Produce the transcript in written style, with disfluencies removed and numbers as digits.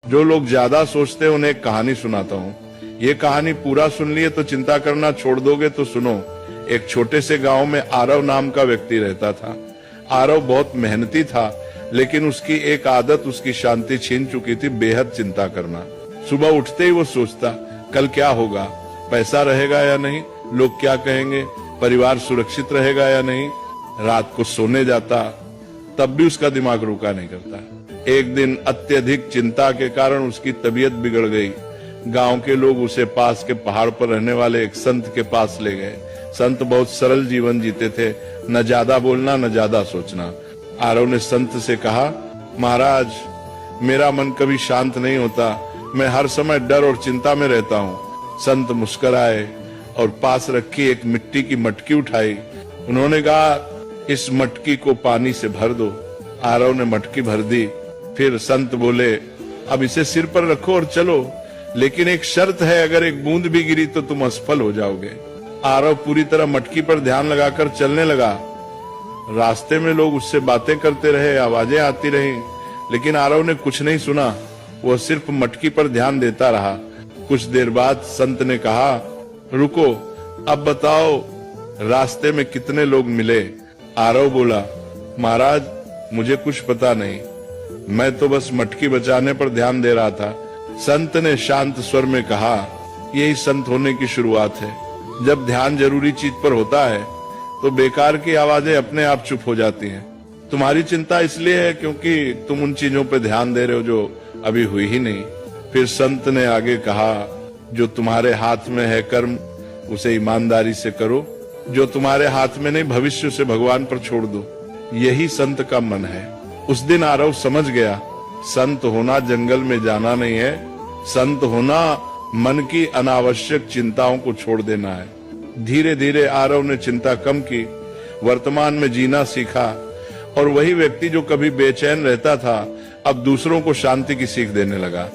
जो लोग ज्यादा सोचते हैं उन्हें एक कहानी सुनाता हूँ। ये कहानी पूरा सुन लिए तो चिंता करना छोड़ दोगे तो सुनो। एक छोटे से गांव में आरव नाम का व्यक्ति रहता था। आरव बहुत मेहनती था, लेकिन उसकी एक आदत उसकी शांति छीन चुकी थी, बेहद चिंता करना। सुबह उठते ही वो सोचता, कल क्या होगा, पैसा रहेगा या नहीं, लोग क्या कहेंगे, परिवार सुरक्षित रहेगा या नहीं। रात को सोने जाता, तब भी उसका दिमाग रुका नहीं करता। एक दिन अत्यधिक चिंता के कारण उसकी तबीयत बिगड़ गई। गांव के लोग उसे पास के पहाड़ पर रहने वाले एक संत के पास ले गए। संत बहुत सरल जीवन जीते थे, न ज्यादा बोलना न ज्यादा सोचना। आरव ने संत से कहा, महाराज, मेरा मन कभी शांत नहीं होता, मैं हर समय डर और चिंता में रहता हूँ। संत मुस्कुराए और पास रखी एक मिट्टी की मटकी उठाई। उन्होंने कहा, इस मटकी को पानी से भर दो। आरव ने मटकी भर दी। फिर संत बोले, अब इसे सिर पर रखो और चलो, लेकिन एक शर्त है, अगर एक बूंद भी गिरी तो तुम असफल हो जाओगे। आरव पूरी तरह मटकी पर ध्यान लगाकर चलने लगा। रास्ते में लोग उससे बातें करते रहे, आवाजें आती रही, लेकिन आरव ने कुछ नहीं सुना। वह सिर्फ मटकी पर ध्यान देता रहा। कुछ देर बाद संत ने कहा, रुको, अब बताओ रास्ते में कितने लोग मिले। आरव बोला, महाराज, मुझे कुछ पता नहीं, मैं तो बस मटकी बचाने पर ध्यान दे रहा था। संत ने शांत स्वर में कहा, यही संत होने की शुरुआत है। जब ध्यान जरूरी चीज पर होता है तो बेकार की आवाजें अपने आप चुप हो जाती हैं। तुम्हारी चिंता इसलिए है क्योंकि तुम उन चीजों पर ध्यान दे रहे हो जो अभी हुई ही नहीं। फिर संत ने आगे कहा, जो तुम्हारे हाथ में है कर्म, उसे ईमानदारी से करो। जो तुम्हारे हाथ में नहीं, भविष्य से भगवान पर छोड़ दो। यही संत का मन है। उस दिन आरव समझ गया, संत होना जंगल में जाना नहीं है, संत होना मन की अनावश्यक चिंताओं को छोड़ देना है। धीरे धीरे आरव ने चिंता कम की, वर्तमान में जीना सीखा, और वही व्यक्ति जो कभी बेचैन रहता था अब दूसरों को शांति की सीख देने लगा।